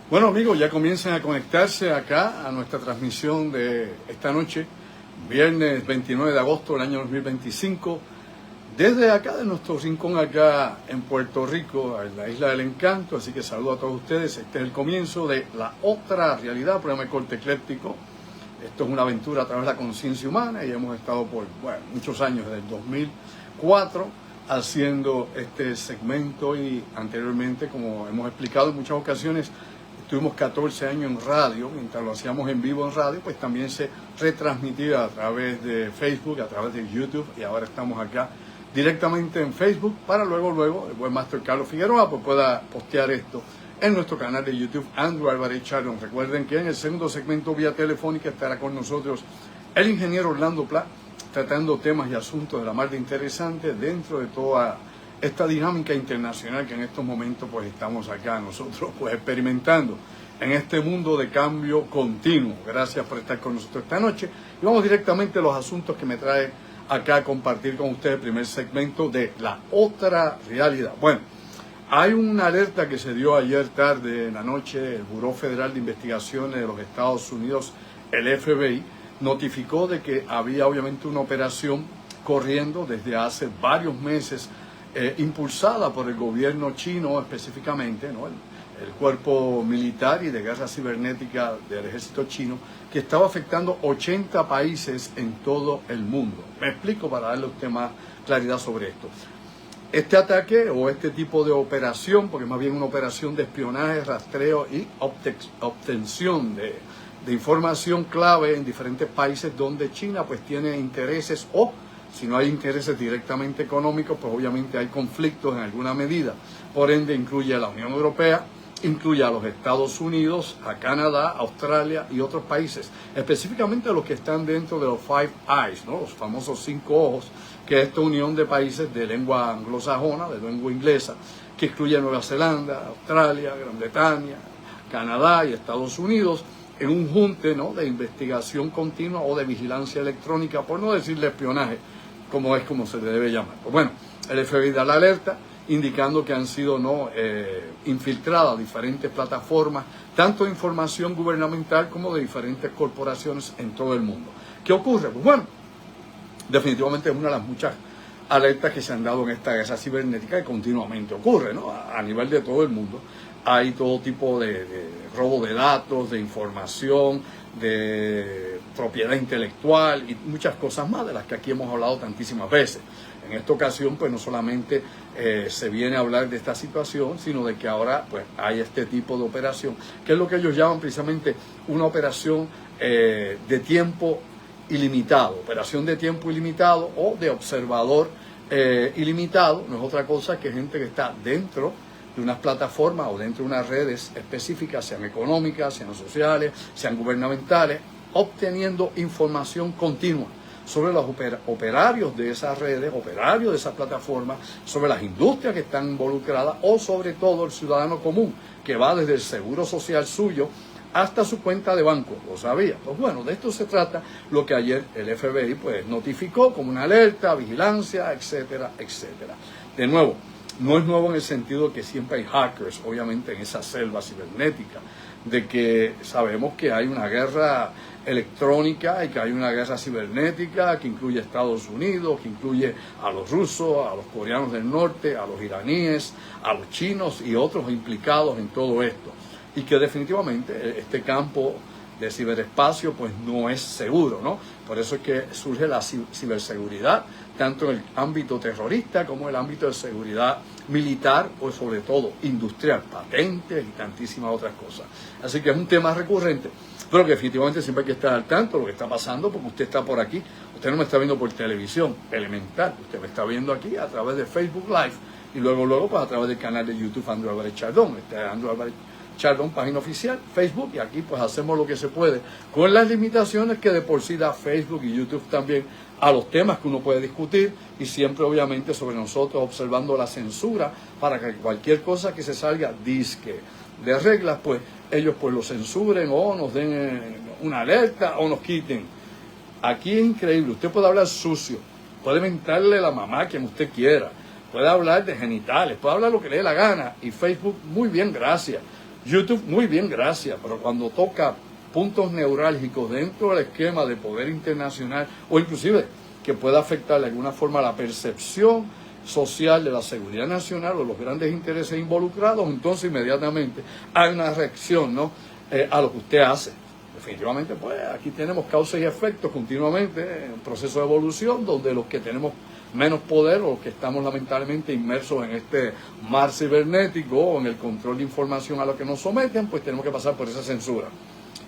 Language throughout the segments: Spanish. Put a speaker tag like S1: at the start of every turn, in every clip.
S1: Bueno amigos, ya comiencen a conectarse acá a nuestra transmisión de esta noche, viernes 29 de agosto del año 2025, desde acá de nuestro rincón acá en Puerto Rico, en la Isla del Encanto. Así que saludo a todos ustedes. Este es el comienzo de La Otra Realidad, programa de corte ecléctico. Esto es una aventura a través de la conciencia humana y hemos estado por muchos años, desde el 2004, haciendo este segmento, y anteriormente, como hemos explicado en muchas ocasiones, tuvimos 14 años en radio. Mientras lo hacíamos en vivo en radio, pues también se retransmitía a través de Facebook, a través de YouTube, y ahora estamos acá directamente en Facebook para luego el buen Master Carlos Figueroa pues pueda postear esto en nuestro canal de YouTube, Andrew Álvarez Chardon. Recuerden que en el segundo segmento vía telefónica estará con nosotros el ingeniero Orlando Pla, tratando temas y asuntos de la mar de interesantes dentro de toda esta dinámica internacional que en estos momentos pues estamos acá nosotros pues experimentando en este mundo de cambio continuo. Gracias por estar con nosotros esta noche y vamos directamente a los asuntos que me trae acá a compartir con ustedes el primer segmento de La Otra Realidad. Bueno, hay una alerta que se dio ayer tarde en la noche. El Buró Federal de Investigaciones de los Estados Unidos, el FBI, notificó de que había obviamente una operación corriendo desde hace varios meses, impulsada por el gobierno chino específicamente, ¿no? El cuerpo militar y de guerra cibernética del ejército chino, que estaba afectando 80 países en todo el mundo. Me explico para darle a usted más claridad sobre esto. Este ataque o este tipo de operación, porque más bien una operación de espionaje, rastreo y obtención de información clave en diferentes países donde China pues tiene intereses, o si no hay intereses directamente económicos, pues obviamente hay conflictos en alguna medida. Por ende incluye a la Unión Europea, incluye a los Estados Unidos, a Canadá, Australia y otros países, específicamente los que están dentro de los Five Eyes, ¿no? Los famosos 5 ojos, que es esta unión de países de lengua anglosajona, de lengua inglesa, que incluye Nueva Zelanda, Australia, Gran Bretaña, Canadá y Estados Unidos, en un junte, ¿no?, de investigación continua o de vigilancia electrónica, por no decirle espionaje, como se le debe llamar. Pues bueno, el FBI da la alerta, indicando que han sido infiltradas diferentes plataformas, tanto de información gubernamental como de diferentes corporaciones en todo el mundo. ¿Qué ocurre? Pues bueno, definitivamente es una de las muchas alertas que se han dado en esta guerra cibernética que continuamente ocurre, ¿no? A nivel de todo el mundo. Hay todo tipo de robo de datos, de información, de propiedad intelectual y muchas cosas más de las que aquí hemos hablado tantísimas veces. En esta ocasión, pues no solamente se viene a hablar de esta situación, sino de que ahora pues hay este tipo de operación, que es lo que ellos llaman precisamente una operación de tiempo ilimitado, operación de tiempo ilimitado o de observador ilimitado. No es otra cosa que gente que está dentro de unas plataformas o dentro de unas redes específicas, sean económicas, sean sociales, sean gubernamentales, obteniendo información continua sobre los operarios de esas redes, operarios de esas plataformas, sobre las industrias que están involucradas o sobre todo el ciudadano común, que va desde el seguro social suyo hasta su cuenta de banco. ¿Lo sabía? Pues bueno, de esto se trata lo que ayer el FBI pues notificó como una alerta, vigilancia, etcétera, etcétera. De nuevo, no es nuevo en el sentido que siempre hay hackers, obviamente, en esa selva cibernética, de que sabemos que hay una guerra electrónica y que hay una guerra cibernética que incluye a Estados Unidos, que incluye a los rusos, a los coreanos del norte, a los iraníes, a los chinos y otros implicados en todo esto. Y que definitivamente este campo de ciberespacio pues no es seguro, ¿no? Por eso es que surge la ciberseguridad, tanto en el ámbito terrorista como en el ámbito de seguridad militar o sobre todo industrial, patentes y tantísimas otras cosas. Así que es un tema recurrente, pero que definitivamente siempre hay que estar al tanto de lo que está pasando, porque usted está por aquí, usted no me está viendo por televisión, elemental, usted me está viendo aquí a través de Facebook Live y luego pues a través del canal de YouTube Andrew Álvarez Chardon. Este es Andrew Álvarez Chardon, página oficial, Facebook, y aquí pues hacemos lo que se puede, con las limitaciones que de por sí da Facebook y YouTube también a los temas que uno puede discutir, y siempre obviamente sobre nosotros observando la censura para que cualquier cosa que se salga disque de reglas, pues ellos pues lo censuren o nos den una alerta o nos quiten. Aquí es increíble, usted puede hablar sucio, puede mentarle a la mamá quien usted quiera, puede hablar de genitales, puede hablar lo que le dé la gana, y Facebook, muy bien, gracias. YouTube, muy bien, gracias, pero cuando toca puntos neurálgicos dentro del esquema de poder internacional, o inclusive que pueda afectar de alguna forma la percepción social de la seguridad nacional o los grandes intereses involucrados, entonces inmediatamente hay una reacción, ¿no?, a lo que usted hace. Definitivamente, pues aquí tenemos causas y efectos continuamente en un proceso de evolución donde los que tenemos menos poder o los que estamos lamentablemente inmersos en este mar cibernético o en el control de información a lo que nos someten, pues tenemos que pasar por esa censura.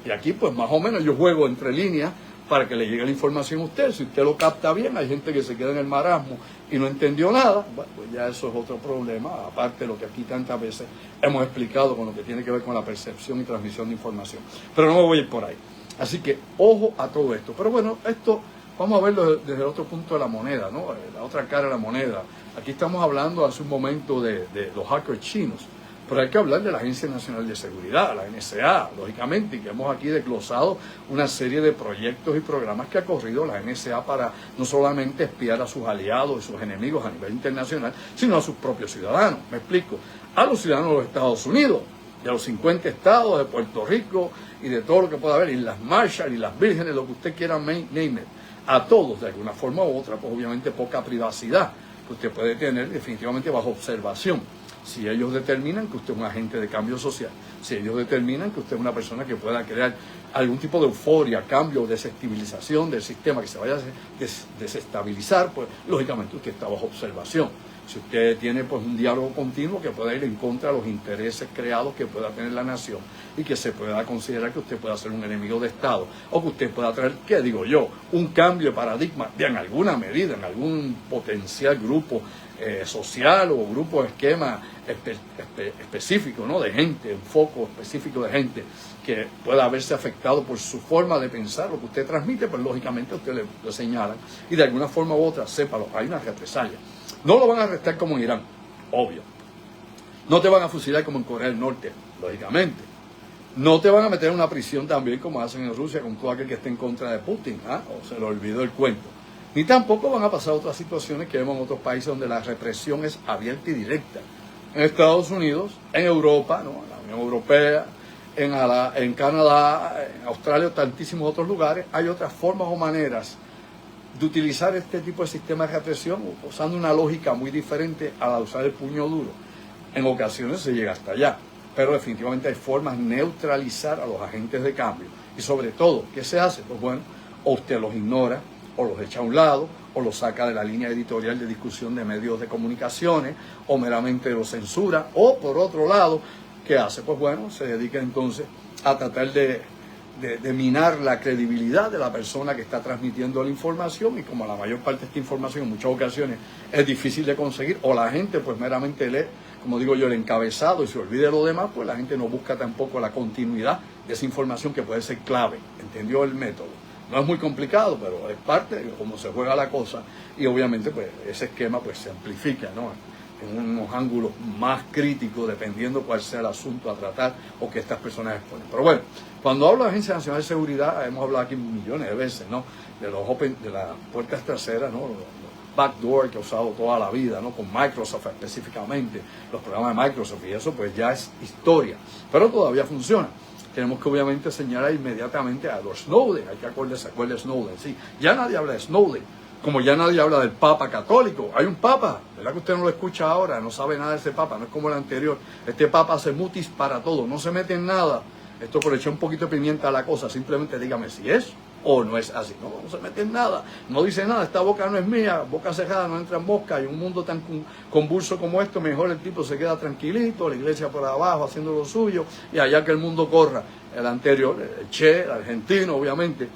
S1: Y aquí pues más o menos yo juego entre líneas para que le llegue la información a usted. Si usted lo capta bien, hay gente que se queda en el marasmo y no entendió nada, bueno, pues ya eso es otro problema, aparte de lo que aquí tantas veces hemos explicado con lo que tiene que ver con la percepción y transmisión de información. Pero no me voy a ir por ahí. Así que ojo a todo esto. Pero bueno, esto vamos a verlo desde el otro punto de la moneda, ¿no? La otra cara de la moneda. Aquí estamos hablando hace un momento de los hackers chinos. Pero hay que hablar de la Agencia Nacional de Seguridad, la NSA, lógicamente, y que hemos aquí desglosado una serie de proyectos y programas que ha corrido la NSA para no solamente espiar a sus aliados y sus enemigos a nivel internacional, sino a sus propios ciudadanos. Me explico, a los ciudadanos de los Estados Unidos, de los 50 estados, de Puerto Rico y de todo lo que pueda haber, y las Marshall y las Vírgenes, lo que usted quiera name it, a todos de alguna forma u otra, pues obviamente poca privacidad que usted puede tener definitivamente bajo observación. Si ellos determinan que usted es un agente de cambio social, si ellos determinan que usted es una persona que pueda crear algún tipo de euforia, cambio, desestabilización del sistema que se vaya a desestabilizar, pues lógicamente usted está bajo observación. Si usted tiene pues un diálogo continuo que pueda ir en contra de los intereses creados que pueda tener la nación y que se pueda considerar que usted pueda ser un enemigo de Estado o que usted pueda traer, ¿qué digo yo?, un cambio de paradigma en alguna medida, en algún potencial grupo social o grupo de esquema específico, ¿no?, de gente, un foco específico de gente que pueda haberse afectado por su forma de pensar, lo que usted transmite, pues lógicamente usted le señalan y de alguna forma u otra, sépalo, hay una represalia. No lo van a arrestar como en Irán, obvio. No te van a fusilar como en Corea del Norte, lógicamente. No te van a meter en una prisión también como hacen en Rusia con todo aquel que esté en contra de Putin, ¿ah? O se le olvidó el cuento. Ni tampoco van a pasar otras situaciones que vemos en otros países donde la represión es abierta y directa. En Estados Unidos, en Europa, ¿no?, en la Unión Europea, en Canadá, en Australia, tantísimos otros lugares, hay otras formas o maneras de utilizar este tipo de sistema de represión usando una lógica muy diferente a la de usar el puño duro. En ocasiones se llega hasta allá, pero definitivamente hay formas de neutralizar a los agentes de cambio. Y sobre todo, ¿qué se hace? Pues bueno, o usted los ignora, o los echa a un lado, o los saca de la línea editorial de discusión de medios de comunicaciones, o meramente los censura, o por otro lado, ¿qué hace? Pues bueno, se dedica entonces a tratar de minar la credibilidad de la persona que está transmitiendo la información, y como la mayor parte de esta información en muchas ocasiones es difícil de conseguir, o la gente pues meramente lee, como digo yo, el encabezado y se olvide lo demás, pues la gente no busca tampoco la continuidad de esa información que puede ser clave. ¿Entendió el método? No es muy complicado, pero es parte de cómo se juega la cosa, y obviamente pues ese esquema pues se amplifica, ¿no?, en unos ángulos más críticos dependiendo cuál sea el asunto a tratar o que estas personas exponen. Pero bueno, cuando hablo de Agencia Nacional de Seguridad, hemos hablado aquí millones de veces, ¿no?, de las puertas traseras, ¿no?, los backdoor que he usado toda la vida, ¿no?, con Microsoft específicamente, los programas de Microsoft, y eso pues ya es historia, pero todavía funciona. Tenemos que obviamente señalar inmediatamente a Edward Snowden. Hay que acordarse de Snowden. Sí, ya nadie habla de Snowden, como ya nadie habla del Papa católico. Hay un Papa, ¿verdad que usted no lo escucha ahora? No sabe nada de ese Papa, no es como el anterior. Este Papa hace mutis para todo, no se mete en nada. Esto por echar un poquito de pimienta a la cosa, simplemente dígame si es o no es así. No se mete en nada, no dice nada, esta boca no es mía, boca cerrada, no entra en mosca. Y un mundo tan convulso como esto, mejor el tipo se queda tranquilito, la iglesia por abajo haciendo lo suyo, y allá que el mundo corra. El anterior, el Che, el argentino, obviamente,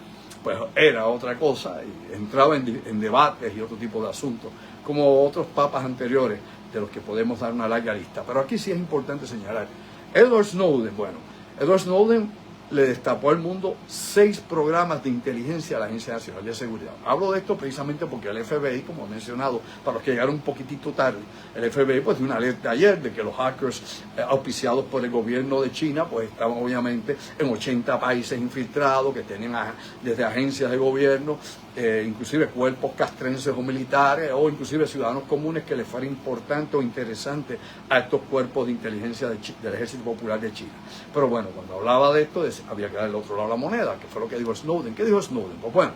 S1: pues era otra cosa, y entraba en debates y otro tipo de asuntos, como otros papas anteriores, de los que podemos dar una larga lista. Pero aquí sí es importante señalar, Edward Snowden, bueno, Edward Snowden le destapó al mundo 6 programas de inteligencia a la Agencia Nacional de Seguridad. Hablo de esto precisamente porque el FBI, como he mencionado, para los que llegaron un poquitito tarde, el FBI pues dio una alerta ayer de que los hackers auspiciados por el gobierno de China pues estaban obviamente en 80 países infiltrados, que tenían desde agencias de gobierno inclusive cuerpos castrenses o militares, o inclusive ciudadanos comunes que les fuera importante o interesante a estos cuerpos de inteligencia del Ejército Popular de China. Pero bueno, cuando hablaba de esto, había que dar el otro lado de la moneda, que fue lo que dijo Snowden. ¿Qué dijo Snowden? Pues bueno,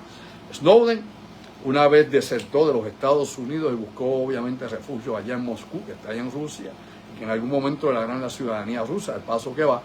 S1: Snowden, una vez desertó de los Estados Unidos y buscó obviamente refugio allá en Moscú, que está allá en Rusia, y que en algún momento le darán la ciudadanía rusa, al paso que va,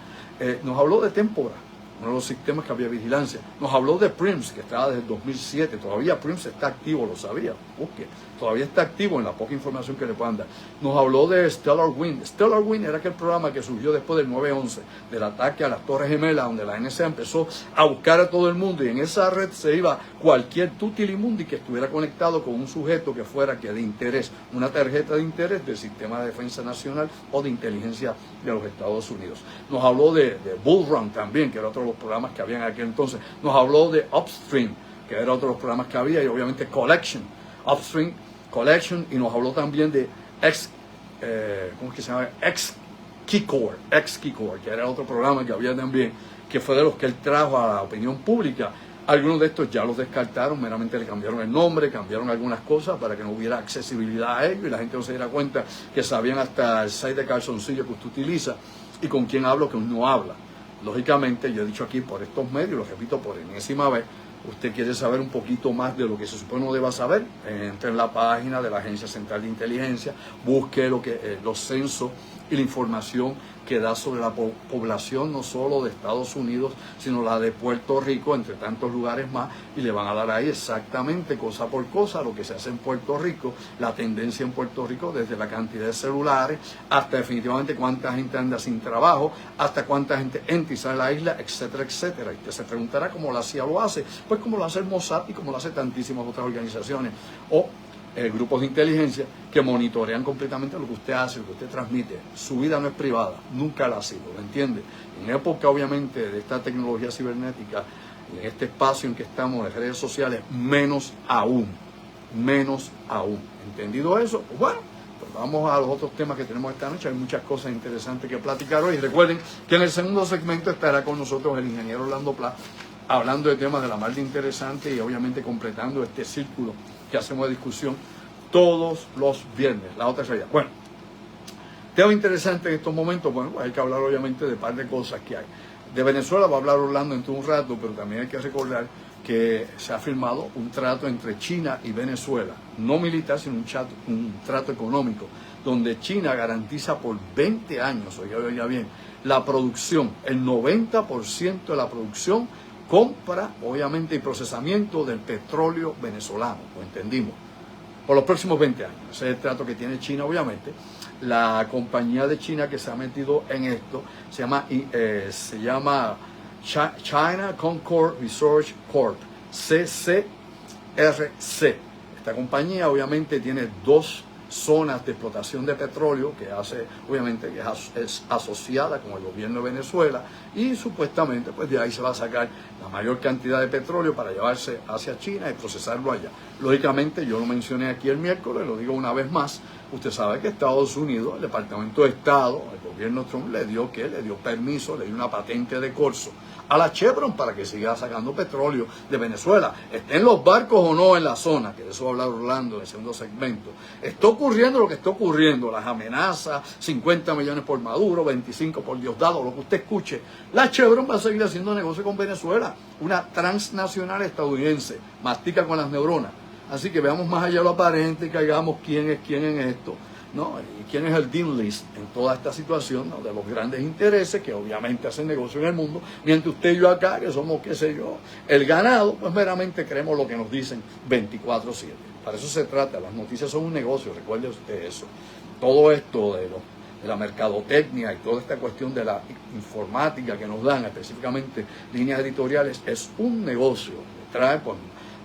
S1: nos habló de Tempora, uno de los sistemas que había vigilancia. Nos habló de PRIMS, que estaba desde el 2007. Todavía PRIMS está activo, lo sabía. Busque. Todavía está activo en la poca información que le puedan dar. Nos habló de Stellar Wind. Stellar Wind era aquel programa que surgió después del 9/11, del ataque a las Torres Gemelas, donde la NSA empezó a buscar a todo el mundo, y en esa red se iba cualquier tutilimundi que estuviera conectado con un sujeto que fuera de interés, una tarjeta de interés del Sistema de Defensa Nacional o de inteligencia de los Estados Unidos. Nos habló de Bull Run también, que era otro de los programas que había en aquel entonces. Nos habló de Upstream, que era otro de los programas que había, y obviamente Collection, Upstream, Collection, y nos habló también de ¿cómo es que se llama? X-Keycore, que era otro programa que había también, que fue de los que él trajo a la opinión pública. Algunos de estos ya los descartaron, meramente le cambiaron el nombre, cambiaron algunas cosas para que no hubiera accesibilidad a ellos y la gente no se diera cuenta que sabían hasta el site de calzoncillo que usted utiliza y con quién habla o que no habla. Lógicamente, yo he dicho aquí por estos medios, lo repito por enésima vez, usted quiere saber un poquito más de lo que se supone no deba saber, entre en la página de la Agencia Central de Inteligencia, busque los censos y la información que da sobre la población no solo de Estados Unidos, sino la de Puerto Rico, entre tantos lugares más, y le van a dar ahí exactamente, cosa por cosa, lo que se hace en Puerto Rico, la tendencia en Puerto Rico, desde la cantidad de celulares, hasta definitivamente cuánta gente anda sin trabajo, hasta cuánta gente entra y sale de la isla, etcétera, etcétera. Y usted se preguntará cómo la CIA lo hace, pues como lo hace el Mossad y como lo hace tantísimas otras organizaciones, o grupos de inteligencia que monitorean completamente lo que usted hace, lo que usted transmite. Su vida no es privada, nunca la ha sido, ¿me entiende? En época, obviamente, de esta tecnología cibernética, en este espacio en que estamos, en redes sociales, menos aún. ¿Entendido eso? Pues bueno, pues vamos a los otros temas que tenemos esta noche. Hay muchas cosas interesantes que platicar hoy. Recuerden que en el segundo segmento estará con nosotros el ingeniero Orlando Pla, hablando de temas de la mar de interesante y obviamente completando este círculo que hacemos de discusión todos los viernes, la otra realidad. Bueno, tema interesante en estos momentos, bueno, hay que hablar obviamente de un par de cosas que hay. De Venezuela va a hablar Orlando dentro de un rato, pero también hay que recordar que se ha firmado un trato entre China y Venezuela, no militar, sino un trato económico, donde China garantiza por 20 años, oiga bien, la producción, el 90% de la producción, compra, obviamente, y procesamiento del petróleo venezolano, lo entendimos, por los próximos 20 años. Ese es el trato que tiene China, obviamente. La compañía de China que se ha metido en esto se llama China Concord Research Corp, CCRC. Esta compañía, obviamente, tiene dos zonas de explotación de petróleo que hace, obviamente, que es asociada con el gobierno de Venezuela, y supuestamente pues de ahí se va a sacar la mayor cantidad de petróleo para llevarse hacia China y procesarlo allá. Lógicamente, yo lo mencioné aquí el miércoles, lo digo una vez más, usted sabe que Estados Unidos, el Departamento de Estado, el gobierno Trump le dio permiso, le dio una patente de corso a la Chevron para que siga sacando petróleo de Venezuela, estén los barcos o no en la zona, que de eso va a hablar Orlando en el segundo segmento. Está ocurriendo lo que está ocurriendo, las amenazas, 50 millones por Maduro, 25 por Diosdado, lo que usted escuche. La Chevron va a seguir haciendo negocio con Venezuela, una transnacional estadounidense, mastica con las neuronas. Así que veamos más allá de lo aparente y caigamos quién es quién en esto, ¿no? Y quién es el deal list en toda esta situación, ¿no? De los grandes intereses que obviamente hacen negocio en el mundo, mientras usted y yo acá, que somos, qué sé yo, el ganado, pues meramente creemos lo que nos dicen 24/7. Para eso se trata, las noticias son un negocio, recuerde usted eso. Todo esto de la mercadotecnia y toda esta cuestión de la informática que nos dan, específicamente líneas editoriales, es un negocio. Trae pues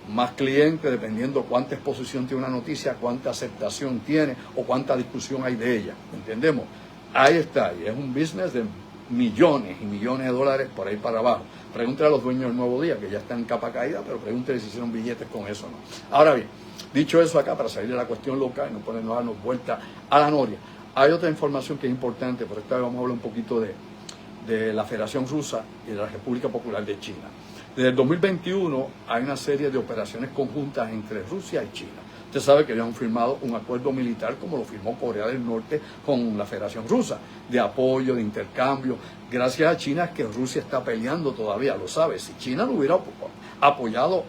S1: más clientes dependiendo cuánta exposición tiene una noticia, cuánta aceptación tiene o cuánta discusión hay de ella. ¿Entendemos? Ahí está, y es un business de millones y millones de dólares por ahí para abajo. Pregúntale a los dueños del Nuevo Día, que ya están en capa caída, pero pregúntale si hicieron billetes con eso o no. Ahora bien, dicho eso acá, para salir de la cuestión local y no ponernos a darnos vuelta a la noria, hay otra información que es importante, por esta vez vamos a hablar un poquito de la Federación Rusa y de la República Popular de China. Desde el 2021 hay una serie de operaciones conjuntas entre Rusia y China. Usted sabe que ellos han firmado un acuerdo militar como lo firmó Corea del Norte con la Federación Rusa, de apoyo, de intercambio. Gracias a China es que Rusia está peleando todavía, lo sabe. Si China no hubiera apoyado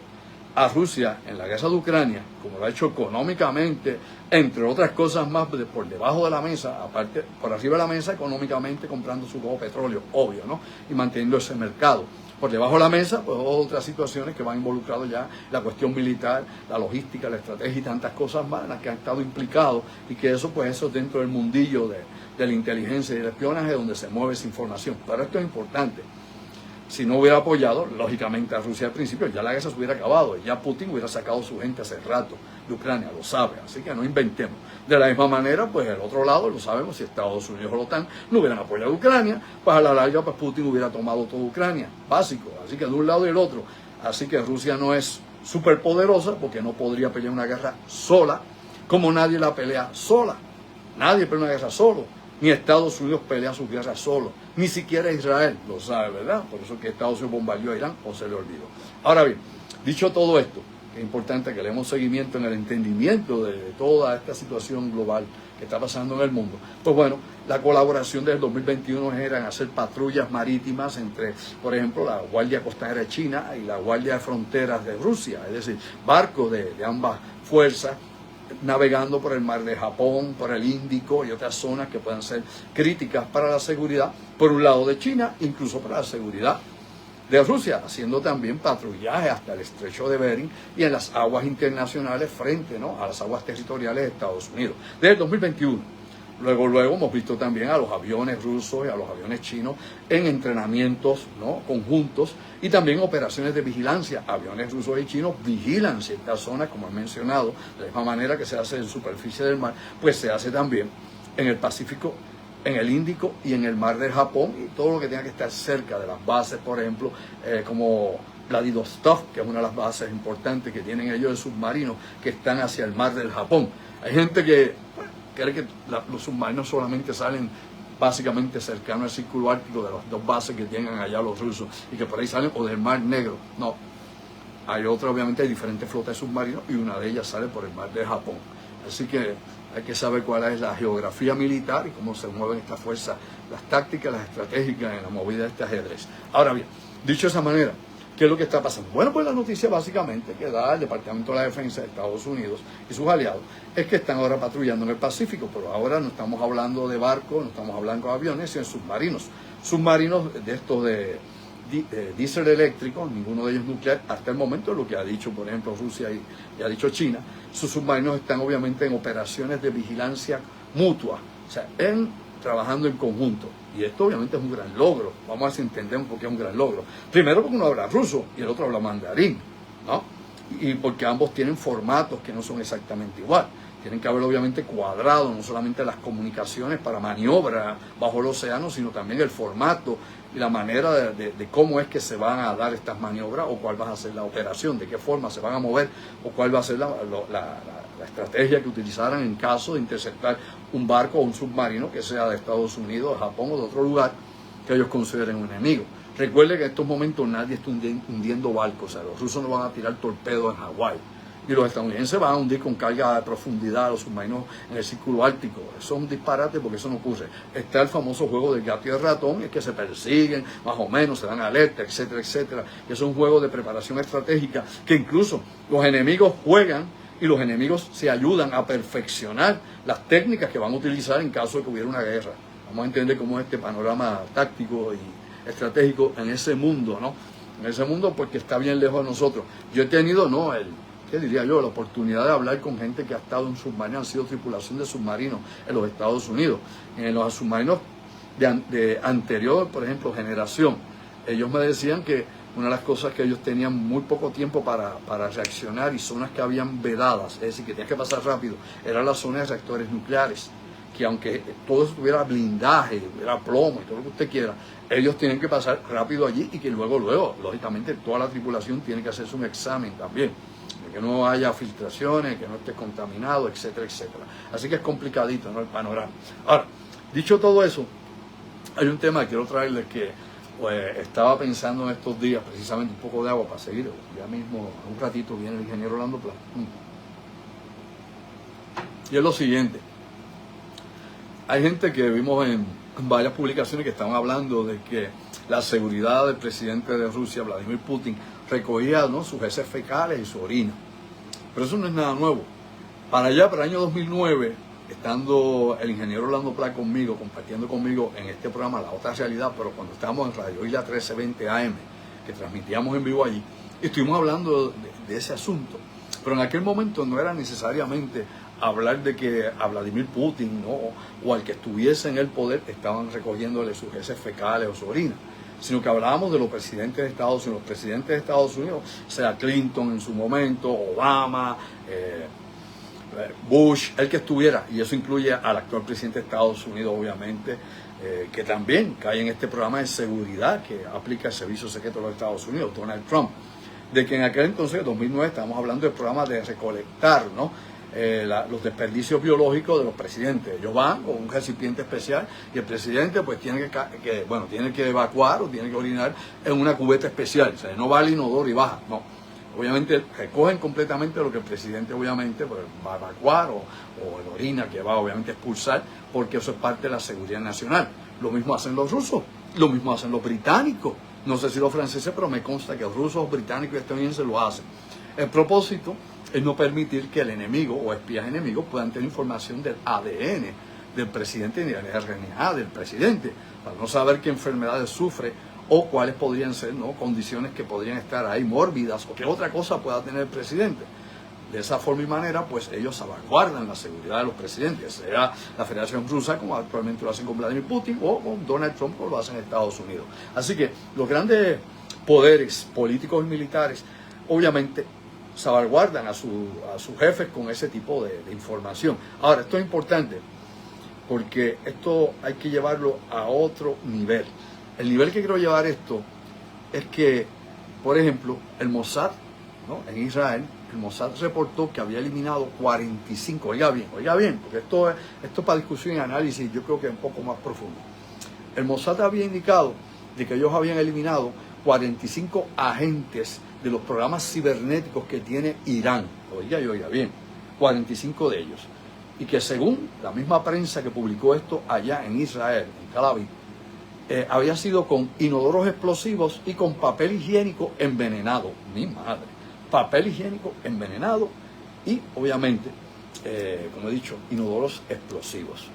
S1: a Rusia en la guerra de Ucrania, como lo ha hecho económicamente, entre otras cosas más, por debajo de la mesa, aparte, por arriba de la mesa, económicamente comprando su nuevo petróleo, obvio, ¿no? Y manteniendo ese mercado. Por debajo de la mesa, pues otras situaciones que van involucrado ya la cuestión militar, la logística, la estrategia y tantas cosas más en las que han estado implicados, y que eso, pues eso dentro del mundillo de la inteligencia y el espionaje donde se mueve esa información. Pero esto es importante. Si no hubiera apoyado, lógicamente, a Rusia al principio, ya la guerra se hubiera acabado, ya Putin hubiera sacado su gente hace rato de Ucrania, lo sabe, así que no inventemos. De la misma manera, pues el otro lado, lo sabemos, si Estados Unidos o la OTAN no hubieran apoyado a Ucrania, pues a la larga, pues Putin hubiera tomado toda Ucrania, básico, así que de un lado y del otro. Así que Rusia no es superpoderosa porque no podría pelear una guerra sola, como nadie la pelea sola. Nadie pelea una guerra solo. Ni Estados Unidos pelea sus guerras solo, ni siquiera Israel, lo sabe, ¿verdad? Por eso es que Estados Unidos bombardeó a Irán o se le olvidó. Ahora bien, dicho todo esto, es importante que le demos seguimiento en el entendimiento de toda esta situación global que está pasando en el mundo. Pues bueno, la colaboración del 2021 era en hacer patrullas marítimas entre, por ejemplo, la Guardia Costanera de China y la Guardia de Fronteras de Rusia, es decir, barcos de ambas fuerzas, navegando por el mar de Japón, por el Índico y otras zonas que puedan ser críticas para la seguridad, por un lado de China, incluso para la seguridad de Rusia, haciendo también patrullaje hasta el estrecho de Bering y en las aguas internacionales frente, ¿no?, a las aguas territoriales de Estados Unidos. Desde el 2021. Luego hemos visto también a los aviones rusos y a los aviones chinos en entrenamientos, ¿no?, conjuntos, y también operaciones de vigilancia. Aviones rusos y chinos vigilan ciertas zonas, como he mencionado, de la misma manera que se hace en superficie del mar, pues se hace también en el Pacífico, en el Índico y en el mar del Japón, y todo lo que tenga que estar cerca de las bases, por ejemplo, como Vladivostok, que es una de las bases importantes que tienen ellos de submarinos que están hacia el mar del Japón. Hay gente que cree que los submarinos solamente salen básicamente cercanos al círculo ártico de las dos bases que tienen allá los rusos, y que por ahí salen, o del mar Negro. No, hay otra, obviamente hay diferentes flotas de submarinos, y una de ellas sale por el mar de Japón. Así que hay que saber cuál es la geografía militar y cómo se mueven estas fuerzas, las tácticas, las estratégicas en la movida de este ajedrez. Ahora bien, dicho de esa manera, ¿qué es lo que está pasando? Bueno, pues la noticia básicamente que da el Departamento de la Defensa de Estados Unidos y sus aliados es que están ahora patrullando en el Pacífico, pero ahora no estamos hablando de barcos, no estamos hablando de aviones, sino de submarinos. Submarinos de estos de diésel eléctrico, ninguno de ellos nuclear, hasta el momento, lo que ha dicho, por ejemplo, Rusia y ha dicho China. Sus submarinos están obviamente en operaciones de vigilancia mutua, o sea, trabajando en conjunto. Y esto obviamente es un gran logro. Vamos a ver si entendemos por qué es un gran logro. Primero porque uno habla ruso y el otro habla mandarín, ¿no? Y porque ambos tienen formatos que no son exactamente igual. Tienen que haber obviamente cuadrado no solamente las comunicaciones para maniobra bajo el océano, sino también el formato y la manera de cómo es que se van a dar estas maniobras, o cuál va a ser la operación, de qué forma se van a mover, o cuál va a ser la estrategia que utilizarán en caso de interceptar un barco o un submarino que sea de Estados Unidos, de Japón o de otro lugar que ellos consideren un enemigo. Recuerde que en estos momentos nadie está hundiendo barcos, o sea, los rusos no van a tirar torpedos en Hawái, y los estadounidenses van a hundir con carga de profundidad a los submarinos en el círculo ártico. Eso es un disparate porque eso no ocurre. Está el famoso juego del gato y el ratón, es que se persiguen, más o menos, se dan alerta, etcétera, etcétera. Y eso es un juego de preparación estratégica que incluso los enemigos juegan, y los enemigos se ayudan a perfeccionar las técnicas que van a utilizar en caso de que hubiera una guerra. Vamos a entender cómo es este panorama táctico y estratégico en ese mundo, ¿no? En ese mundo, porque está bien lejos de nosotros. Yo he tenido, ¿no?, ¿qué diría yo?, la oportunidad de hablar con gente que ha estado en submarinos, han sido tripulación de submarinos en los Estados Unidos. En los submarinos de anterior, por ejemplo, generación, ellos me decían que una de las cosas que ellos tenían muy poco tiempo para reaccionar, y zonas que habían vedadas, es decir, que tenían que pasar rápido, eran las zonas de reactores nucleares, que aunque todo eso tuviera blindaje, tuviera plomo y todo lo que usted quiera, ellos tienen que pasar rápido allí, y que luego, lógicamente, toda la tripulación tiene que hacerse un examen también, de que no haya filtraciones, que no esté contaminado, etcétera, etcétera. Así que es complicadito, ¿no?, el panorama. Ahora, dicho todo eso, hay un tema que quiero traerles, que Pues estaba pensando en estos días, precisamente un poco de agua para seguir. Ya mismo, un ratito, viene el ingeniero Orlando Plata. Y es lo siguiente. Hay gente que vimos en varias publicaciones que estaban hablando de que la seguridad del presidente de Rusia, Vladimir Putin, recogía, ¿no?, sus heces fecales y su orina. Pero eso no es nada nuevo. Para allá, para el año 2009, estando el ingeniero Orlando Plata conmigo, compartiendo conmigo en este programa La Otra Realidad, pero cuando estábamos en Radio Isla 1320 AM, que transmitíamos en vivo allí, estuvimos hablando de ese asunto. Pero en aquel momento no era necesariamente hablar de que a Vladimir Putin, ¿no?, o al que estuviese en el poder estaban recogiéndole sus heces fecales o su orina, sino que hablábamos de los presidentes de Estados Unidos. Los presidentes de Estados Unidos, sea Clinton en su momento, Obama, Bush, el que estuviera, y eso incluye al actual presidente de Estados Unidos, obviamente, que también cae en este programa de seguridad que aplica el Servicio Secreto de los Estados Unidos, Donald Trump, de que en aquel entonces, en 2009, estábamos hablando del programa de recolectar, ¿no?, los desperdicios biológicos de los presidentes. Ellos van con un recipiente especial y el presidente pues tiene que evacuar o tiene que orinar en una cubeta especial. O sea, no va al inodoro y baja, no. Obviamente recogen completamente lo que el presidente obviamente pues, va a evacuar o el orina que va obviamente a expulsar, porque eso es parte de la seguridad nacional. Lo mismo hacen los rusos, lo mismo hacen los británicos. No sé si los franceses, pero me consta que los rusos, británicos y estadounidenses lo hacen. El propósito es no permitir que el enemigo o espías enemigos puedan tener información del ADN del presidente ni del RNA del presidente, para no saber qué enfermedades sufre o cuáles podrían ser, ¿no?, condiciones que podrían estar ahí mórbidas o qué otra cosa pueda tener el presidente. De esa forma y manera, pues ellos salvaguardan la seguridad de los presidentes, sea la Federación Rusa, como actualmente lo hacen con Vladimir Putin, o con Donald Trump, como lo hacen en Estados Unidos. Así que los grandes poderes políticos y militares, obviamente, salvaguardan a sus jefes con ese tipo de información. Ahora, esto es importante porque esto hay que llevarlo a otro nivel. El nivel que quiero llevar esto es que, por ejemplo, el Mossad, ¿no?, en Israel, el Mossad reportó que había eliminado 45, oiga bien, porque esto es para discusión y análisis, yo creo que es un poco más profundo. El Mossad había indicado de que ellos habían eliminado 45 agentes de los programas cibernéticos que tiene Irán. Oiga bien, 45 de ellos. Y que según la misma prensa que publicó esto allá en Israel, en Tel Aviv, había sido con inodoros explosivos y con papel higiénico envenenado. Mi madre. Papel higiénico envenenado y, obviamente, como he dicho, inodoros explosivos.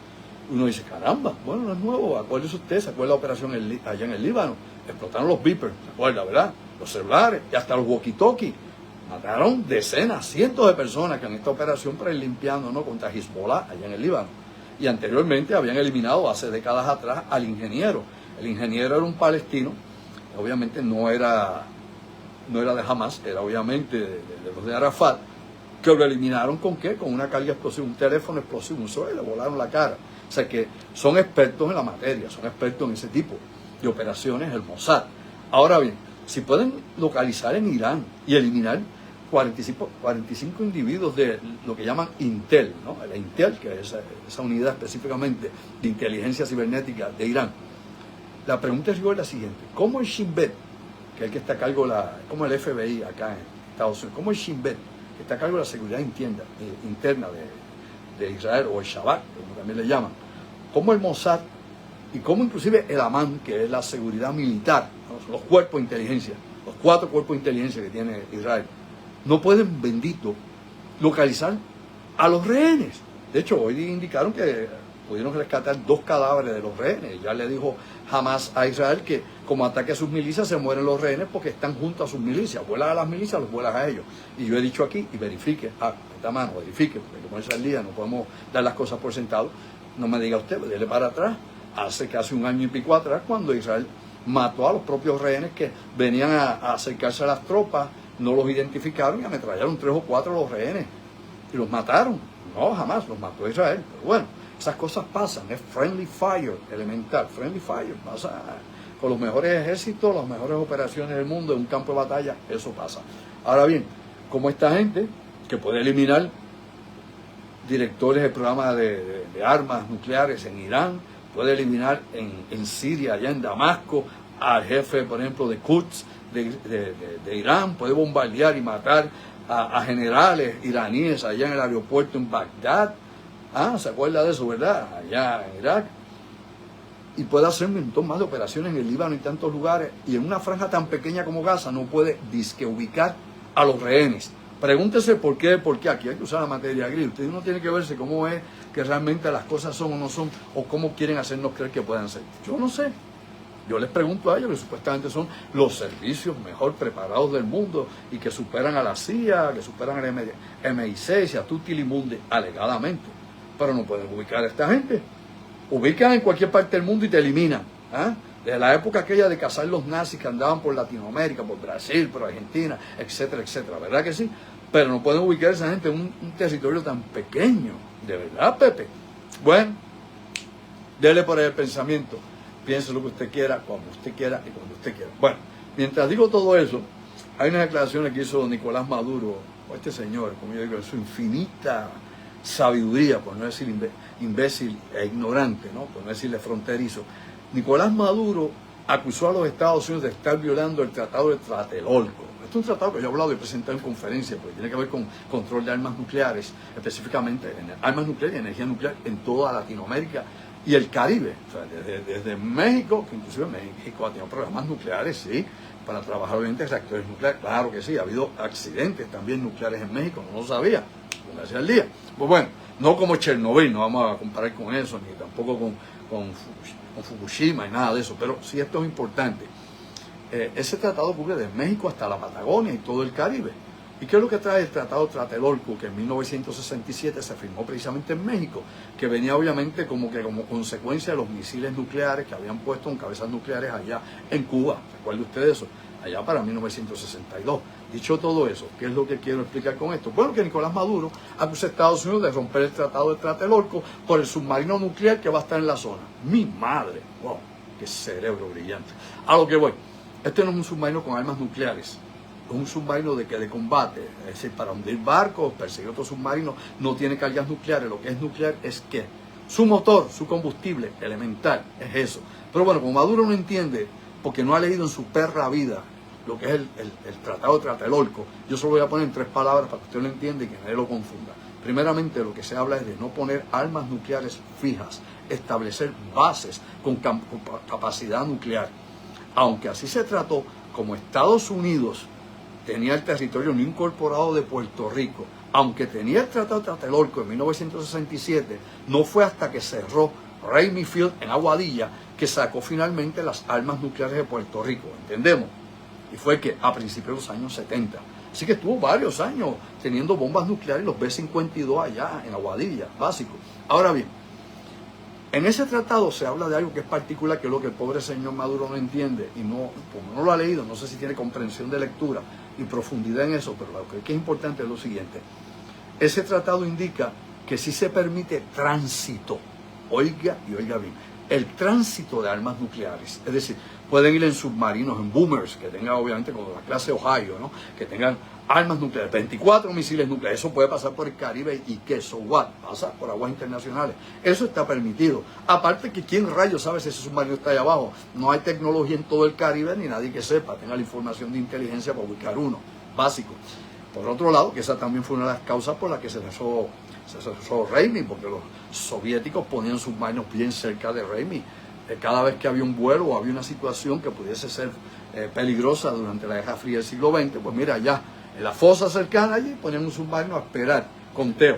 S1: Uno dice, caramba, bueno, no es nuevo. Acuérdese usted, ¿se acuerda la operación allá en el Líbano? Explotaron los beepers, ¿se acuerda, verdad? Los celulares y hasta los walkie-talkie. Mataron decenas, cientos de personas que en esta operación para ir limpiando, ¿no?, contra Hezbollah allá en el Líbano. Y anteriormente habían eliminado hace décadas atrás al ingeniero. El ingeniero era un palestino, obviamente no era de Hamas, era obviamente de los de Arafat, que lo eliminaron ¿con qué? Con una carga explosiva, un teléfono explosivo, un solo, y le volaron la cara. O sea que son expertos en la materia, son expertos en ese tipo de operaciones, el Mossad. Ahora bien, si pueden localizar en Irán y eliminar 45 individuos de lo que llaman Intel, ¿no?, la Intel, que es esa unidad específicamente de inteligencia cibernética de Irán. La pregunta es la siguiente: ¿cómo el Shin Bet, que es el que está a cargo, como el FBI acá en Estados Unidos, cómo el Shin Bet, que está a cargo de la seguridad interna de Israel, o el Shabak, como también le llaman, cómo el Mossad y cómo inclusive el Amán, que es la seguridad militar, ¿no?, los cuerpos de inteligencia, los 4 cuerpos de inteligencia que tiene Israel, no pueden, bendito, localizar a los rehenes? De hecho, hoy indicaron que pudieron rescatar 2 cadáveres de los rehenes. Ya le dijo Hamas a Israel que como ataque a sus milicias se mueren los rehenes porque están junto a sus milicias. Vuelas a las milicias, los vuelas a ellos. Y yo he dicho aquí, y verifique, esta mano, verifique, porque como es el día, no podemos dar las cosas por sentado. No me diga usted, dele para atrás. Hace casi 1 año y pico atrás, cuando Israel mató a los propios rehenes que venían a acercarse a las tropas, no los identificaron y ametrallaron 3 o 4 de los rehenes y los mataron. No, jamás, los mató Israel. Pero bueno, esas cosas pasan, es friendly fire elemental, friendly fire, pasa con los mejores ejércitos, las mejores operaciones del mundo en un campo de batalla, eso pasa. Ahora bien, como esta gente que puede eliminar directores de programas de armas nucleares en Irán, puede eliminar en Siria, allá en Damasco, al jefe, por ejemplo, de Quds, de Irán, puede bombardear y matar a generales iraníes allá en el aeropuerto en Bagdad. ¿Se acuerda de eso, verdad? Allá en Irak. Y puede hacer un montón más de operaciones en el Líbano y tantos lugares. Y en una franja tan pequeña como Gaza no puede disque ubicar a los rehenes. Pregúntese por qué aquí hay que usar la materia gris. Usted no tiene que verse cómo es que realmente las cosas son o no son, o cómo quieren hacernos creer que puedan ser. Yo no sé. Yo les pregunto a ellos que supuestamente son los servicios mejor preparados del mundo y que superan a la CIA, que superan al MI6 y a tutti li mundi, alegadamente. Pero no pueden ubicar a esta gente. Ubican en cualquier parte del mundo y te eliminan. Desde la época aquella de cazar los nazis que andaban por Latinoamérica, por Brasil, por Argentina, etcétera, etcétera. ¿Verdad que sí? Pero no pueden ubicar a esa gente en un territorio tan pequeño. ¿De verdad, Pepe? Bueno, dele por ahí el pensamiento. Piense lo que usted quiera, como usted quiera y cuando usted quiera. Bueno, mientras digo todo eso, hay unas declaraciones que hizo Nicolás Maduro, o este señor, como yo digo, su infinita sabiduría, por no decir imbécil e ignorante, ¿no? Por no decirle fronterizo. Nicolás Maduro acusó a los Estados Unidos de estar violando el Tratado de Tlatelolco. Este es un tratado que yo he hablado y he presentado en conferencias, porque tiene que ver con control de armas nucleares, específicamente en armas nucleares y energía nuclear en toda Latinoamérica y el Caribe. O sea, desde México, que inclusive México ha tenido programas nucleares, sí, para trabajar obviamente en reactores nucleares. Claro que sí, ha habido accidentes también nucleares en México, no lo sabía, póngase al día. Pues bueno, no como Chernobyl, no vamos a comparar con eso, ni tampoco con Fukushima y nada de eso, pero sí esto es importante. Ese tratado cubre desde México hasta la Patagonia y todo el Caribe. ¿Y qué es lo que trae el Tratado Tlatelolco, que en 1967 se firmó precisamente en México, que venía obviamente como consecuencia de los misiles nucleares que habían puesto en cabezas nucleares allá en Cuba? ¿Recuerda usted eso? Allá para 1962. Dicho todo eso, ¿qué es lo que quiero explicar con esto? Bueno, que Nicolás Maduro acusa a Estados Unidos de romper el Tratado de Tlatelolco por el submarino nuclear que va a estar en la zona. ¡Mi madre! ¡Wow! ¡Qué cerebro brillante! A lo que voy. Este no es un submarino con armas nucleares. Es un submarino de combate. Es decir, para hundir barcos, perseguir otros submarinos, no tiene cargas nucleares. Lo que es nuclear es que su motor, su combustible elemental, es eso. Pero bueno, como Maduro no entiende, porque no ha leído en su perra vida lo que es el Tratado de Tlatelolco, yo solo voy a poner en 3 palabras para que usted lo entienda y que nadie lo confunda. Primeramente, lo que se habla es de no poner armas nucleares fijas, establecer bases con capacidad nuclear. Aunque así se trató, como Estados Unidos tenía el territorio no incorporado de Puerto Rico, aunque tenía el Tratado de Tlatelolco en 1967, no fue hasta que cerró Ramey Field en Aguadilla que sacó finalmente las armas nucleares de Puerto Rico, ¿entendemos? Y fue que a principios de los años 70. Así que estuvo varios años teniendo bombas nucleares, los B-52 allá en Aguadilla, básico. Ahora bien, en ese tratado se habla de algo que es particular, que es lo que el pobre señor Maduro no entiende, y no, como no lo ha leído, no sé si tiene comprensión de lectura y profundidad en eso, pero lo que es importante es lo siguiente. Ese tratado indica que sí se permite tránsito, oiga y oiga bien, el tránsito de armas nucleares, es decir, pueden ir en submarinos, en boomers, que tengan obviamente como la clase Ohio, ¿no? Que tengan armas nucleares, 24 misiles nucleares, eso puede pasar por el Caribe y que so what, pasa por aguas internacionales, eso está permitido. Aparte que quién rayos sabe si ese submarino está allá abajo, no hay tecnología en todo el Caribe ni nadie que sepa, tenga la información de inteligencia para ubicar uno, básico. Por otro lado, que esa también fue una de las causas por las que se cerró Ramey, porque los soviéticos ponían submarinos bien cerca de Ramey. Cada vez que había un vuelo o había una situación que pudiese ser peligrosa durante la Guerra Fría del siglo XX, pues mira, ya en la fosa cercana allí ponían un submarino a esperar, conteo.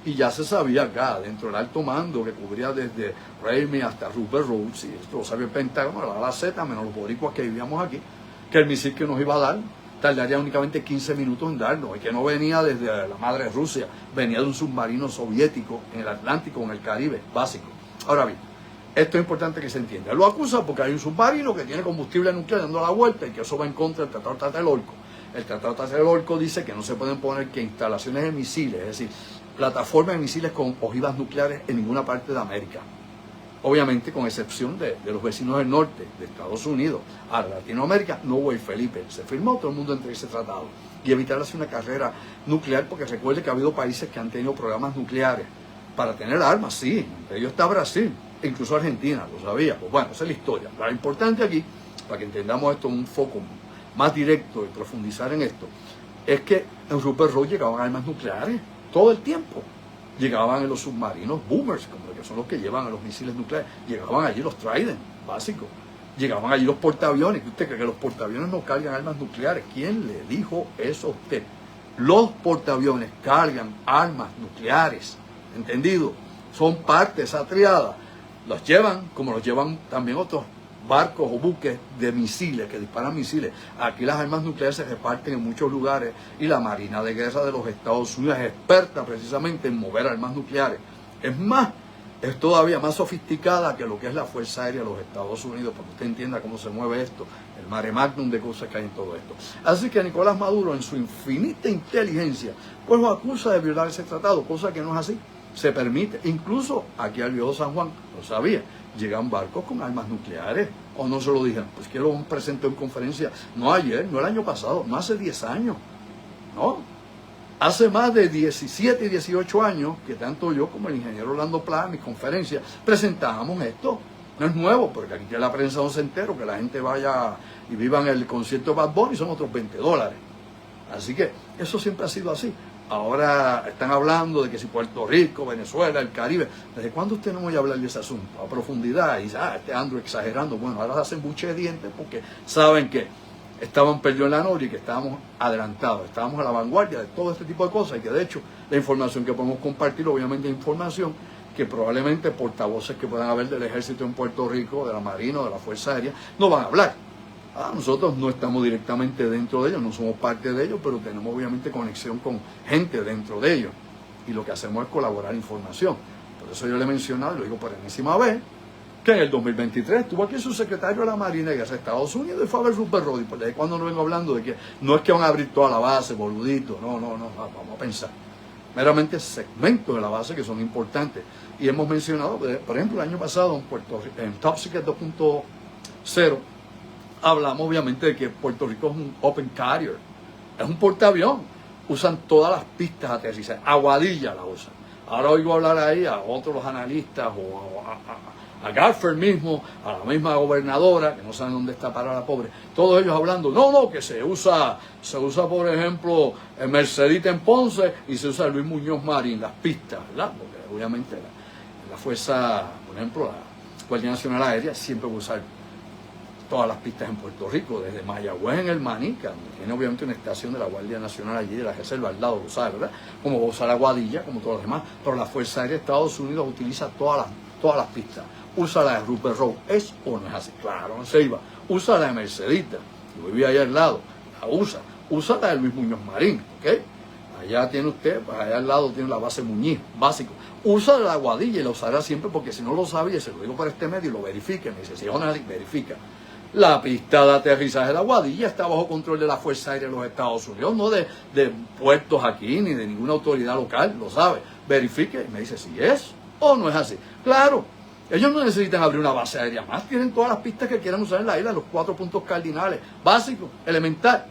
S1: Y ya se sabía acá, dentro del alto mando, que cubría desde Ramey hasta Rupert Rhodes, y esto lo sabía el Pentágono, la Z, menos los boricuas que vivíamos aquí, que el misil que nos iba a dar tardaría únicamente 15 minutos en darnos, y que no venía desde la madre Rusia, venía de un submarino soviético en el Atlántico, en el Caribe, básico. Ahora bien, esto es importante que se entienda. Lo acusa porque hay un submarino que tiene combustible nuclear dando la vuelta y que eso va en contra del Tratado de Tlatelolco. El Tratado de Tlatelolco dice que no se pueden poner que instalaciones de misiles, es decir, plataformas de misiles con ojivas nucleares en ninguna parte de América. Obviamente con excepción de los vecinos del norte, de Estados Unidos. A Latinoamérica no hubo, Felipe. Se firmó, todo el mundo entre ese tratado. Y evitar así una carrera nuclear, porque recuerde que ha habido países que han tenido programas nucleares para tener armas, sí. Entre ellos está Brasil, e incluso Argentina, lo sabía. Pues bueno, esa es la historia. Lo importante aquí para que entendamos esto en un foco más directo y profundizar en esto, es que en Rupert Road llegaban armas nucleares todo el tiempo. Llegaban en los submarinos boomers, como que son los que llevan a los misiles nucleares. Llegaban allí los Trident básicos. Llegaban allí los portaaviones. ¿Usted cree que los portaaviones no cargan armas nucleares? ¿Quién le dijo eso a usted? Los portaaviones cargan armas nucleares. ¿Entendido? Son parte de esa triada. Los llevan, como los llevan también otros barcos o buques de misiles, que disparan misiles. Aquí las armas nucleares se reparten en muchos lugares y la Marina de Guerra de los Estados Unidos es experta precisamente en mover armas nucleares. Es más, es todavía más sofisticada que lo que es la Fuerza Aérea de los Estados Unidos, para que usted entienda cómo se mueve esto, el mare magnum de cosas que hay en todo esto. Así que Nicolás Maduro, en su infinita inteligencia, pues lo acusa de violar ese tratado, cosa que no es así. Se permite, incluso aquí al viejo San Juan, lo sabía, llegan barcos con armas nucleares, o no se lo dijeron, pues que lo presentó en conferencia, no ayer, no el año pasado, no hace 10 años, no, hace más de 17 y 18 años que tanto yo como el ingeniero Orlando Plá en mis conferencias presentábamos esto. No es nuevo, porque aquí la prensa no se entera, que la gente vaya y viva en el concierto de Bad Bunny, son otros $20. Así que eso siempre ha sido así. Ahora están hablando de que si Puerto Rico, Venezuela, el Caribe. ¿Desde cuándo usted no voy a hablar de ese asunto? A profundidad. Y este Andrew exagerando. Bueno, ahora hacen buche de dientes porque saben que estaban perdidos en la noche y que estábamos adelantados. Estábamos a la vanguardia de todo este tipo de cosas. Y que de hecho la información que podemos compartir, obviamente es información que probablemente portavoces que puedan haber del ejército en Puerto Rico, de la Marina o de la Fuerza Aérea, no van a hablar. Nosotros no estamos directamente dentro de ellos, no somos parte de ellos, pero tenemos obviamente conexión con gente dentro de ellos. Y lo que hacemos es colaborar información. Por eso yo le he mencionado, lo digo por enésima vez, que en el 2023 estuvo aquí su secretario de la Marina de Estados Unidos y fue a ver Rupert Road. Y por desde cuando no vengo hablando de que no es que van a abrir toda la base, boludito, no, vamos a pensar. Meramente segmentos de la base que son importantes. Y hemos mencionado, por ejemplo, el año pasado en Top Secret 2.0, hablamos obviamente de que Puerto Rico es un open carrier, es un portaavión, usan todas las pistas de aterrizaje, Aguadilla la usan. Ahora oigo hablar ahí a otros los analistas o a Garfer mismo, a la misma gobernadora, que no saben dónde está para la pobre, todos ellos hablando, no, que se usa por ejemplo Mercedita en Ponce y se usa Luis Muñoz Marín, las pistas, ¿verdad? Porque obviamente la fuerza, por ejemplo, la Guardia Nacional Aérea siempre va a usar todas las pistas en Puerto Rico, desde Mayagüez en el Manica, donde tiene obviamente una estación de la Guardia Nacional allí, de la reserva al lado, lo sabe, ¿verdad? Como va a usar Aguadilla, como todos los demás, pero la Fuerza Aérea de Estados Unidos utiliza todas las pistas. Usa la de Rupert Road, ¿es o no es así? Claro, no se iba. Usa la de Mercedita, yo vivía allá al lado, la usa la de Luis Muñoz Marín, ¿ok? Allá tiene usted, pues allá al lado tiene la base Muñiz, básico. Usa la Aguadilla y la usará siempre porque si no lo sabía, se lo digo por este medio y lo verifique, me dice, si es una verifica. La pista de aterrizaje de Aguadilla está bajo control de la Fuerza Aérea de los Estados Unidos, no de puertos aquí ni de ninguna autoridad local, lo sabe. Verifique y me dice si es o no es así. Claro, ellos no necesitan abrir una base aérea más, tienen todas las pistas que quieran usar en la isla, los 4 puntos cardinales, básicos, elemental.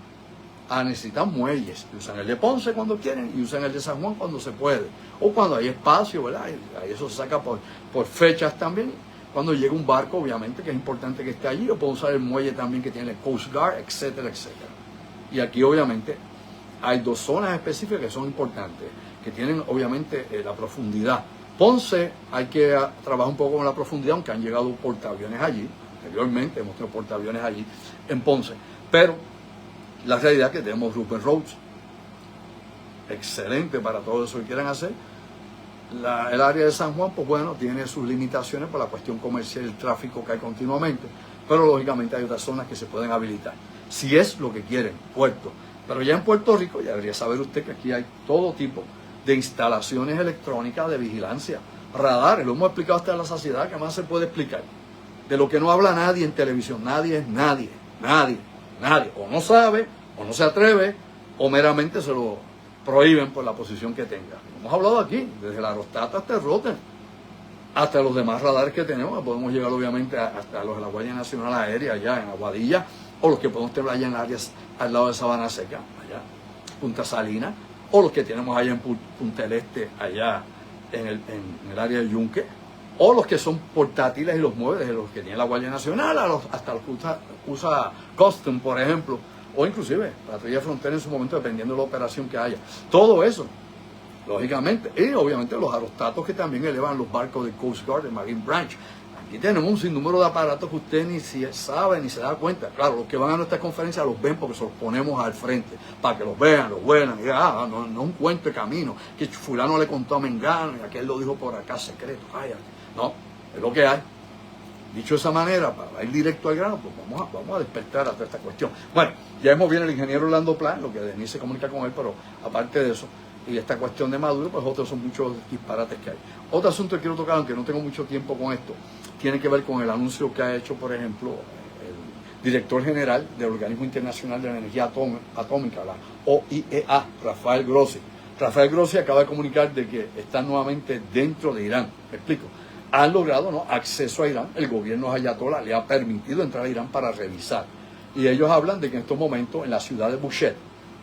S1: Necesitan muelles, usan el de Ponce cuando quieren y usan el de San Juan cuando se puede, o cuando hay espacio, ¿verdad? Y eso se saca por fechas también. Cuando llega un barco, obviamente, que es importante que esté allí, o puedo usar el muelle también que tiene el Coast Guard, etcétera, etcétera. Y aquí, obviamente, hay 2 zonas específicas que son importantes, que tienen, obviamente, la profundidad. Ponce, hay que trabajar un poco con la profundidad, aunque han llegado portaaviones allí. Anteriormente hemos tenido portaaviones allí en Ponce. Pero la realidad es que tenemos Rupert Road, excelente para todo eso que quieran hacer. El área de San Juan, pues bueno, tiene sus limitaciones por la cuestión comercial y el tráfico que hay continuamente, pero lógicamente hay otras zonas que se pueden habilitar, si es lo que quieren, puerto. Pero ya en Puerto Rico, ya debería saber usted que aquí hay todo tipo de instalaciones electrónicas de vigilancia, radares, lo hemos explicado hasta la saciedad, que más se puede explicar. De lo que no habla nadie en televisión, nadie, o no sabe, o no se atreve, o meramente se lo prohíben por la posición que tenga. Hemos hablado aquí, desde la Aerostat hasta el Rotten, hasta los demás radares que tenemos, podemos llegar obviamente hasta los de la Guardia Nacional Aérea, allá en Aguadilla, o los que podemos tener allá en áreas al lado de Sabana Seca, allá, Punta Salina, o los que tenemos allá en Punta del Este, allá en el área de Yunque, o los que son portátiles y los mueve desde los que tiene la Guardia Nacional hasta los que usa Custom, por ejemplo, o inclusive patrulla de frontera en su momento, dependiendo de la operación que haya. Todo eso, lógicamente, y obviamente los aerostatos que también elevan los barcos de Coast Guard, de Marine Branch. Aquí tenemos un sinnúmero de aparatos que usted ni sabe ni se da cuenta. Claro, los que van a nuestras conferencias los ven porque se los ponemos al frente, para que los vean, los huelan, y no un cuento de camino, que fulano le contó a Mengano y aquel lo dijo por acá secreto, cállate. No, es lo que hay. Dicho de esa manera, para ir directo al grano, pues vamos a despertar a toda esta cuestión. Bueno, ya hemos visto el ingeniero Orlando Plan, lo que Denis se comunica con él, pero aparte de eso, y esta cuestión de Maduro, pues otros son muchos disparates que hay. Otro asunto que quiero tocar, aunque no tengo mucho tiempo con esto, tiene que ver con el anuncio que ha hecho, por ejemplo, el director general del Organismo Internacional de la Energía Atómica, la OIEA, Rafael Grossi. Rafael Grossi acaba de comunicar de que están nuevamente dentro de Irán. Me explico. Han logrado acceso a Irán. El gobierno ayatolá le ha permitido entrar a Irán para revisar. Y ellos hablan de que en estos momentos en la ciudad de Bushehr,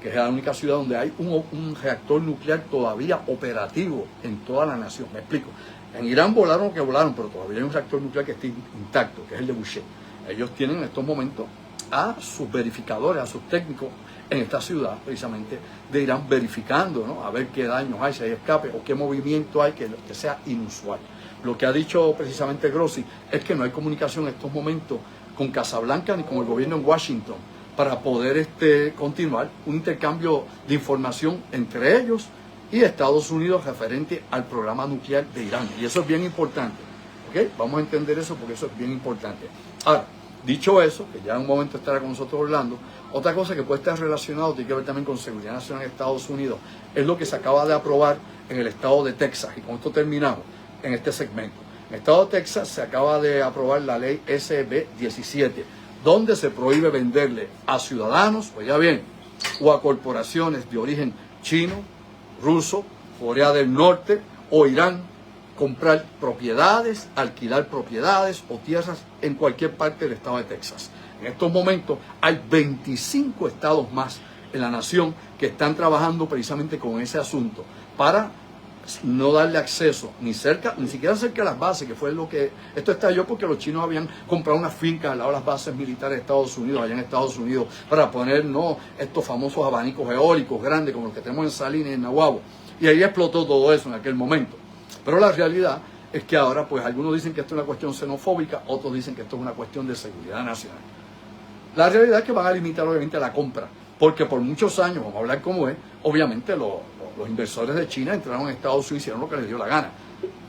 S1: que es la única ciudad donde hay un reactor nuclear todavía operativo en toda la nación. Me explico. En Irán volaron lo que volaron, pero todavía hay un reactor nuclear que está intacto, que es el de Bushehr. Ellos tienen en estos momentos a sus verificadores, a sus técnicos en esta ciudad, precisamente, de Irán, verificando, ¿no? A ver qué daños hay, si hay escape o qué movimiento hay que sea inusual. Lo que ha dicho precisamente Grossi es que no hay comunicación en estos momentos con Casablanca ni con el gobierno en Washington para poder continuar un intercambio de información entre ellos y Estados Unidos referente al programa nuclear de Irán. Y eso es bien importante. ¿Okay? Vamos a entender eso porque eso es bien importante. Ahora, dicho eso, que ya en un momento estará con nosotros Orlando, otra cosa que puede estar relacionado, tiene que ver también con seguridad nacional en Estados Unidos, es lo que se acaba de aprobar en el estado de Texas. Y con esto terminamos en este segmento. En el estado de Texas se acaba de aprobar la ley SB 17, donde se prohíbe venderle a ciudadanos, oiga bien, o a corporaciones de origen chino, ruso, Corea del Norte o Irán, comprar propiedades, alquilar propiedades o tierras en cualquier parte del estado de Texas. En estos momentos hay 25 estados más en la nación que están trabajando precisamente con ese asunto para no darle acceso ni siquiera cerca de las bases, que fue lo que esto estalló porque los chinos habían comprado unas fincas al lado de las bases militares de Estados Unidos, allá en Estados Unidos, para poner estos famosos abanicos eólicos grandes como los que tenemos en Salinas y en Nahuabo. Y ahí explotó todo eso en aquel momento. Pero la realidad es que ahora, pues algunos dicen que esto es una cuestión xenofóbica, otros dicen que esto es una cuestión de seguridad nacional. La realidad es que van a limitar obviamente la compra, porque por muchos años, vamos a hablar como es, obviamente los inversores de China entraron a Estados Unidos y hicieron lo que les dio la gana.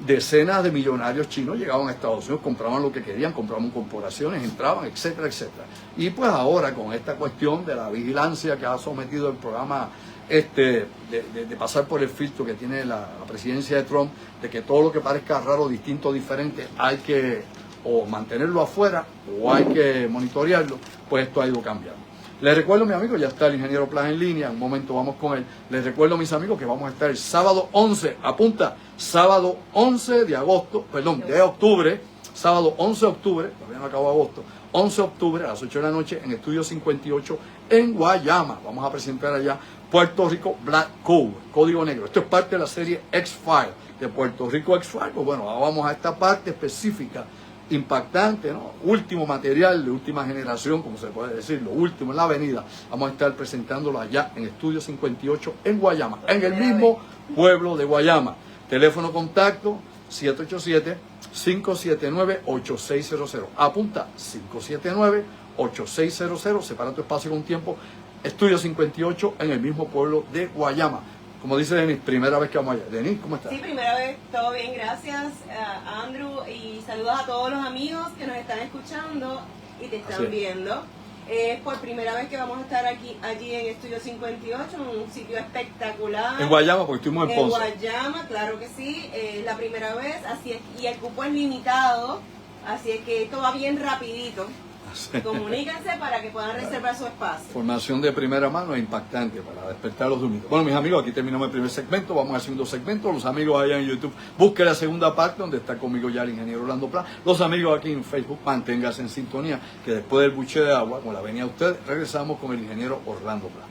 S1: Decenas de millonarios chinos llegaban a Estados Unidos, compraban lo que querían, compraban corporaciones, entraban, etcétera, etcétera. Y pues ahora con esta cuestión de la vigilancia que ha sometido el programa de pasar por el filtro que tiene la presidencia de Trump, de que todo lo que parezca raro, distinto, diferente, hay que o mantenerlo afuera o hay que monitorearlo, pues esto ha ido cambiando. Les recuerdo, mis amigos, ya está el ingeniero Plan en línea, en un momento vamos con él. Les recuerdo, mis amigos, que vamos a estar el sábado 11, apunta, sábado 11 de octubre, sábado 11 de octubre, todavía no acabó agosto, 11 de octubre a las 8 de la noche en Estudio 58 en Guayama. Vamos a presentar allá Puerto Rico Black Code, Código Negro. Esto es parte de la serie X-Files, de Puerto Rico X-Files. Pues bueno, ahora vamos a esta parte específica, impactante, ¿no? Último material de última generación, como se puede decir, lo último en la avenida. Vamos a estar presentándolo allá en Estudio 58 en Guayama, en el mismo pueblo de Guayama. Teléfono contacto 787-579-8600. Apunta 579-8600. Separa tu espacio con tiempo. Estudio 58 en el mismo pueblo de Guayama. Como dice Denis, primera vez que vamos allá. Denis, ¿cómo estás?
S2: Sí, primera vez, todo bien, gracias Andrew, y saludos a todos los amigos que nos están escuchando y te están viendo. Es por primera vez que vamos a estar allí en Estudio 58, un sitio espectacular.
S1: En Guayama, porque estuvimos en Ponce.
S2: En Guayama, claro que sí, la primera vez, así es, y el cupo es limitado, así es que esto va bien rapidito. Comuníquense para que puedan reservar su espacio.
S1: Información de primera mano es impactante para despertar los dormidos. Bueno, mis amigos, aquí terminamos el primer segmento, vamos al segundo segmento. Los amigos allá en YouTube, busquen la segunda parte donde está conmigo ya el ingeniero Orlando Plan. Los amigos aquí en Facebook, manténganse en sintonía, que después del buche de agua, con la venía usted, regresamos con el ingeniero Orlando Plan.